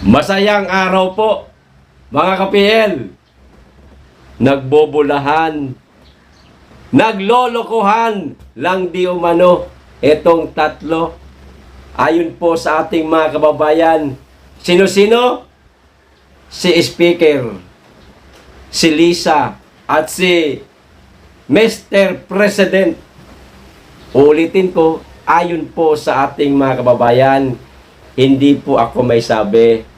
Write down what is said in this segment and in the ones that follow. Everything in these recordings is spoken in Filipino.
Masayang araw po, mga ka-PL. Nagbobolahan, naglolokohan lang di umano itong tatlo. Ayon po sa ating mga kababayan, sino-sino? Si Speaker, si Lisa, at si Mr. President. Ulitin ko, ayon po sa ating mga kababayan, hindi po ako may sabi.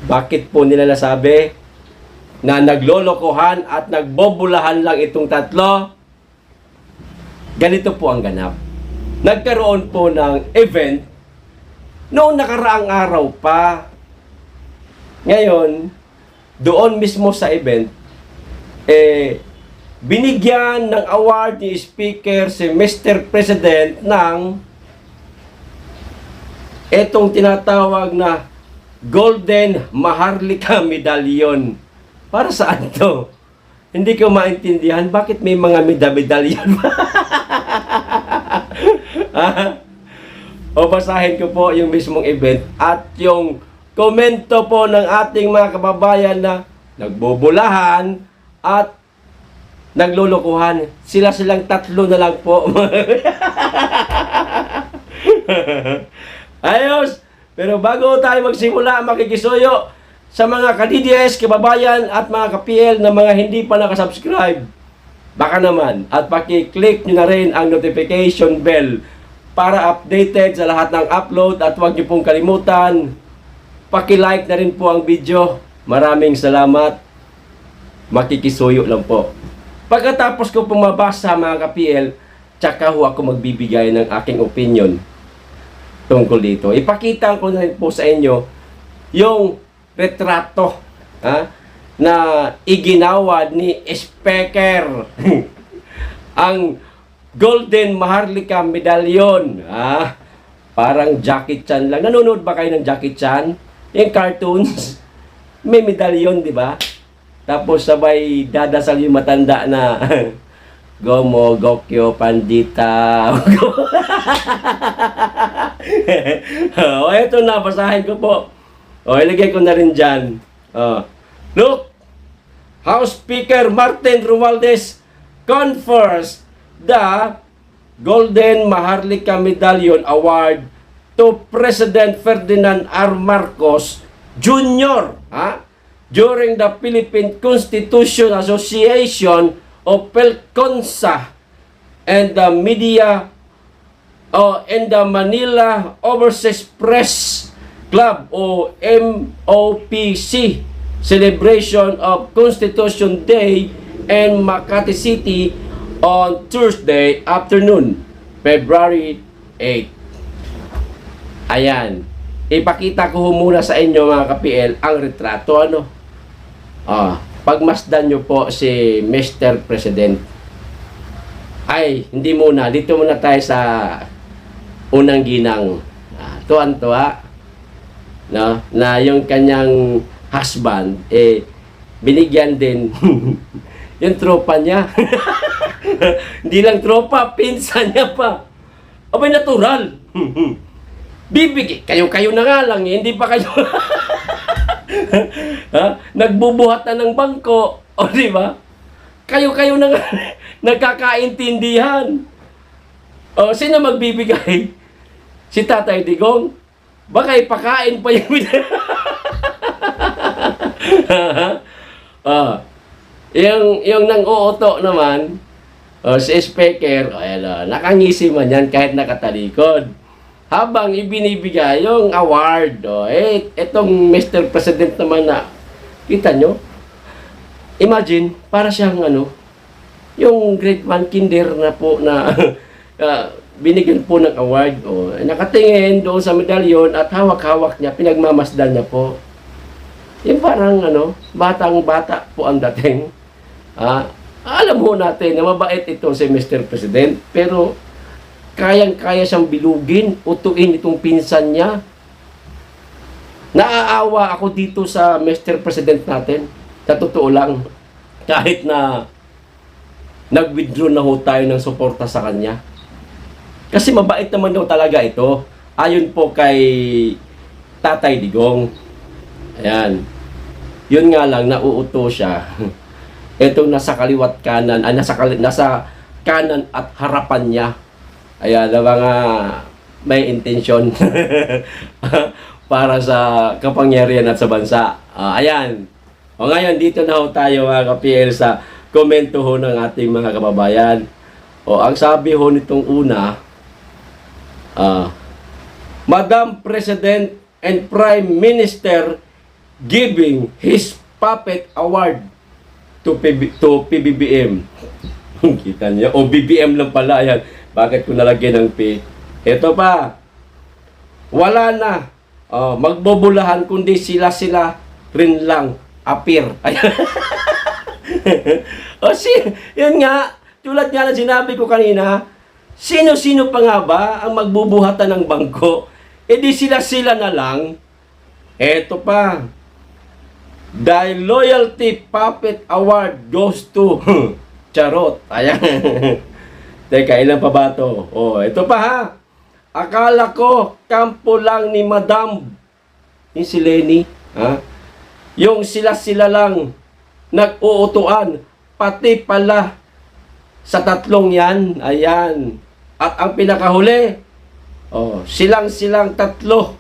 Bakit po nila nasabi na naglolokohan at nagbobulahan lang itong tatlo? Ganito po ang ganap. Nagkaroon po ng event noong nakaraang araw pa. Ngayon, doon mismo sa event, binigyan ng award ni Speaker si Mr. President ng etong tinatawag na Golden Maharlika Medallion. Para saan to? Hindi ko maintindihan bakit may mga medallion. O basahin ko po yung mismong event at yung komento po ng ating mga kababayan na nagbobolahan at naglulukuhan. Silang tatlo na lang po. Ayos! Pero bago tayo magsimula, makikisuyo sa mga ka-DDS, kababayan at mga ka-PL na mga hindi pa nakasubscribe. Baka naman, at paki-click nyo na rin ang notification bell para updated sa lahat ng upload at huwag nyo pong kalimutan, paki-like na rin po ang video. Maraming salamat. Makikisuyo lang po. Pagkatapos ko pumabasa mga ka-PL, tsaka ho ako magbibigay ng aking opinion tungkol dito. Ipakita ko na rin po sa inyo yung retrato na iginawad ni Speaker. Ang Golden Maharlika Medallion. Parang Jackie Chan lang. Nanonood ba kayo ng Jackie Chan? Yung cartoons, may medallion, di ba? Tapos sabay dadasal yung matanda na Gomo, Gokyo, Pandita. O, eto na, basahin ko po. O, ilagay ko na rin dyan. Look, House Speaker Martin Romualdez confers the Golden Maharlika Medallion Award to President Ferdinand R. Marcos Jr. During the Philippine Constitution Association o PELCONSA and the media and the Manila Overseas Press Club o MOPC celebration of Constitution Day in Makati City on Thursday afternoon, February 8. Ayan. Ipakita ko muna sa inyo mga ka-PL ang retrato. Pagmasdan nyo po si Mr. President. Ay, hindi muna. Dito muna tayo sa unang ginang. Tuwan-tuwa. No? Na yung kanyang husband, binigyan din yung tropa niya. Hindi lang tropa, pinsan niya pa. Abay, natural. Bibigay. Kayo-kayo na nga lang. Hindi pa kayo... Nagbubuhat na ng bangko. O, di ba? Kayo-kayo na nga. Nagkakaintindihan. O, sino magbibigay? Si Tatay Digong? Baka ipakain pa yung... yung nang-uuto naman, si Speaker, nakangisi man yan kahit nakatalikod. Habang ibinibigay yung award, etong Mr. President naman na, kita nyo? Imagine, para siyang yung grade 1 kinder na po na binigyan po ng award. Nakatingin doon sa medalyon at hawak-hawak niya, pinagmamasdan niya po. Yung parang batang-bata po ang dating. Alam mo natin na mabait ito si Mr. President, pero kayang-kaya siyang bilugin, utuin itong pinsan niya. Naaawa ako dito sa Mr. President natin. Sa totoo lang, kahit na nag-withdraw na ho tayo ng suporta sa kanya. Kasi mabait naman daw talaga ito. Ayon po kay Tatay Digong. Ayan. Yun nga lang, nauuto siya. Itong nasa kaliwat kanan, nasa kanan at harapan niya. Ayan, na mga may intensyon para sa kapangyarihan at sa bansa. Ayan. O ngayon, dito na ho tayo mga ka-PL sa komento ho ng ating mga kababayan. O ang sabi ho nitong una, Madam President and Prime Minister giving his puppet award to PBBM. Kita niyo? O BBM lang pala. Ayan. Bakit ko nalagyan ng P? Ito pa. Wala na. Magbubulahan kundi sila rin lang appear. Ayan. Yun nga. Tulad nga na sinabi ko kanina, sino-sino pa nga ba ang magbubuhatan ng bangko? E di sila na lang. Eto pa. The Loyalty Puppet Award goes to Charot. Ayan. Teka, ilan pa ba to? Ito pa ha. Akala ko kampo lang ni Madam yung si Lenny. Ha? Yung sila lang nag-uutuan. Pati pala sa tatlong yan. Ayan. At ang pinakahuli, silang tatlo.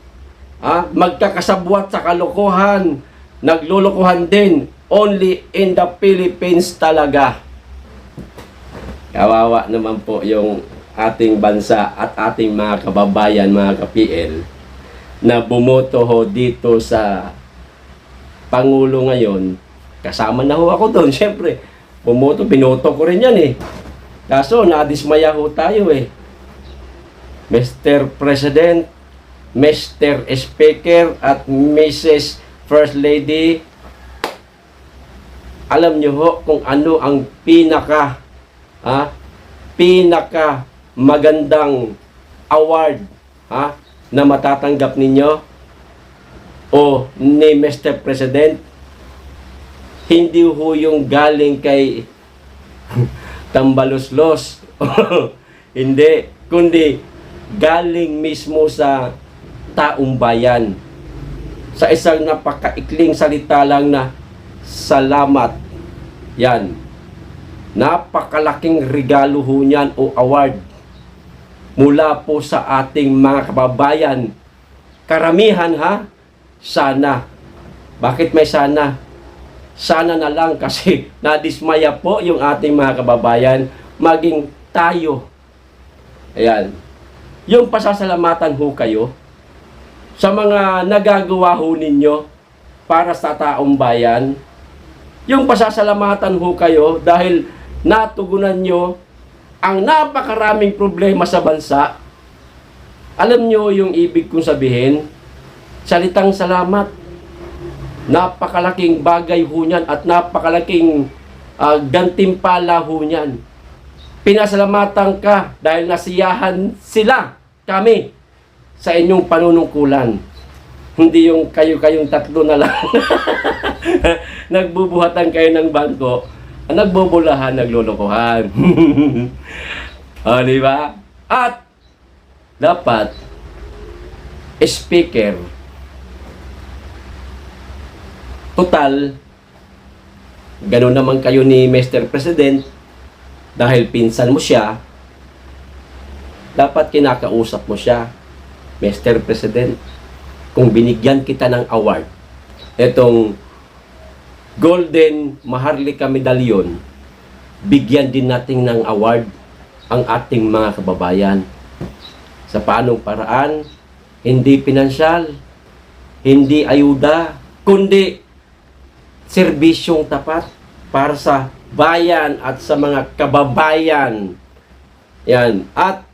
Magkakasabwat sa kalokohan. Naglulukuhan din. Only in the Philippines talaga. Kawawa naman po yung ating bansa at ating mga kababayan, mga ka-PL, na bumoto ho dito sa Pangulo ngayon. Kasama na ho ako doon. Siyempre, binoto ko rin yan eh. Kaso, nadismaya ho tayo eh. Mr. President, Mr. Speaker, at Mrs. First Lady, alam nyo ho kung ano ang pinaka magandang award na matatanggap ninyo o ni Mr. President. Hindi ho yung galing kay Tambaloslos. Hindi, kundi galing mismo sa taong bayan. Sa isang napakaikling salita lang na salamat. Yan. Napakalaking regalo ho niyan o award mula po sa ating mga kababayan. Karamihan sana. Bakit may sana? Sana na lang kasi nadismaya po yung ating mga kababayan, maging tayo. Ayan. Yung pasasalamatan ho kayo sa mga nagagawa ho ninyo para sa taong bayan. Yung pasasalamatan ho kayo dahil natugunan nyo ang napakaraming problema sa bansa. Alam nyo yung ibig kong sabihin? Salitang salamat. Napakalaking bagay ho niyan at napakalaking gantimpala ho niyan. Pinasalamatan ka dahil nasiyahan kami sa inyong panunungkulan. Hindi yung kayo-kayong tatlo na lang nagbubuhatan kayo ng bangko, nagbubulahan, naglulukuhan. Di ba? At dapat speaker, total, gano'n naman kayo ni Mr. President, dahil pinsan mo siya, dapat kinakausap mo siya, Mr. President, kung binigyan kita ng award, itong Golden Maharlika Medallion, bigyan din natin ng award ang ating mga kababayan. Sa paanong paraan? Hindi pinansyal, hindi ayuda, kundi serbisyong tapat para sa bayan at sa mga kababayan. Yan. At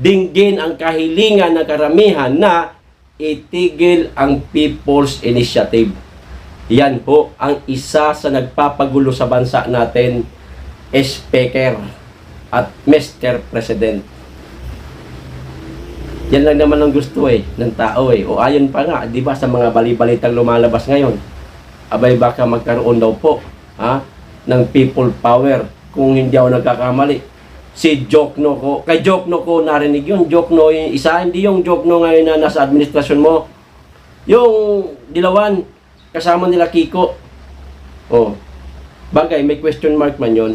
dinggin ang kahilingan ng karamihan na itigil ang People's Initiative. Yan po ang isa sa nagpapagulo sa bansa natin, Speaker at Mr. President. Yan lang naman ang gusto ng tao O ayon pa nga, di ba, sa mga bali-balitang lumalabas ngayon, abay baka magkaroon daw po ng people power kung hindi ako nagkakamali. Si Jokno ko, kay Jokno ko narinig yun. Jokno yung isa, hindi yung Jokno ngayon na nasa administrasyon mo. Yung Dilawan, kasama nila Kiko. Oh, bagay, may question mark man yun.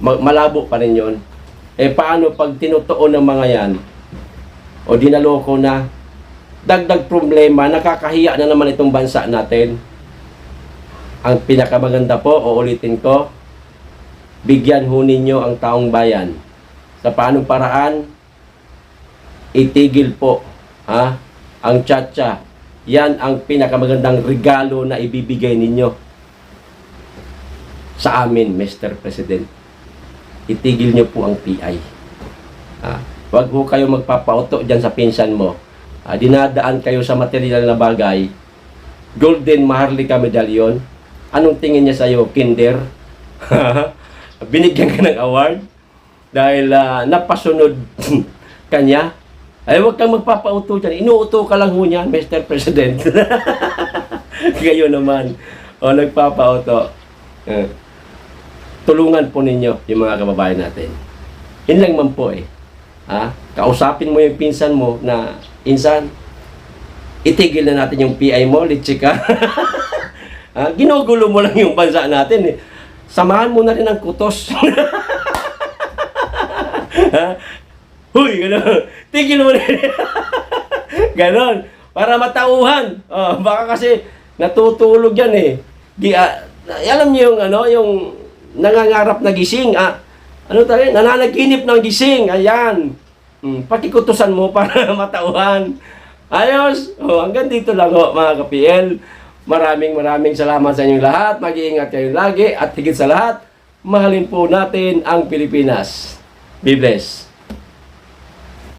Malabo pa rin yun. Eh, paano pag tinutuon ng mga yan, o dinaloko na, dagdag problema, nakakahiya na naman itong bansa natin. Ang pinakamaganda po, uulitin ko, bigyan ho ninyo ang taong bayan. Sa paanong paraan, itigil po ang tsa-tsa. Yan ang pinakamagandang regalo na ibibigay ninyo sa amin, Mr. President. Itigil nyo po ang PI. Huwag ho kayo magpapauto dyan sa pinsan mo. Dinadaan kayo sa material na bagay. Golden Maharlika medallion. Anong tingin niya sa'yo? Kinder? Binigyan ka ng award? Dahil napasunod kanya? Ay, huwag kang magpapauto dyan. Inuuto ka lang ho niyan, Mr. President. Kayo naman. O, nagpapauto. Tulungan po ninyo yung mga kababayan natin. Yun lang man po eh. Kausapin mo yung pinsan mo na, insan, itigil na natin yung PI mo, litsi ka. Ginugulo mo lang yung bansa natin eh. Samahan mo na rin ang kutos. Huy, gano'n. Tigil mo rin. Gano'n. Para matauhan. Baka kasi natutulog yan eh. Alam niyo yung, yung nangangarap na gising. Nananaginip ng gising. Ayan. Pakikutusan mo para matauhan. Ayos. Hanggang dito lang mga ka-PL. Maraming salamat sa inyong lahat. Mag-iingat kayo lagi. At higit sa lahat, mahalin po natin ang Pilipinas. Be blessed.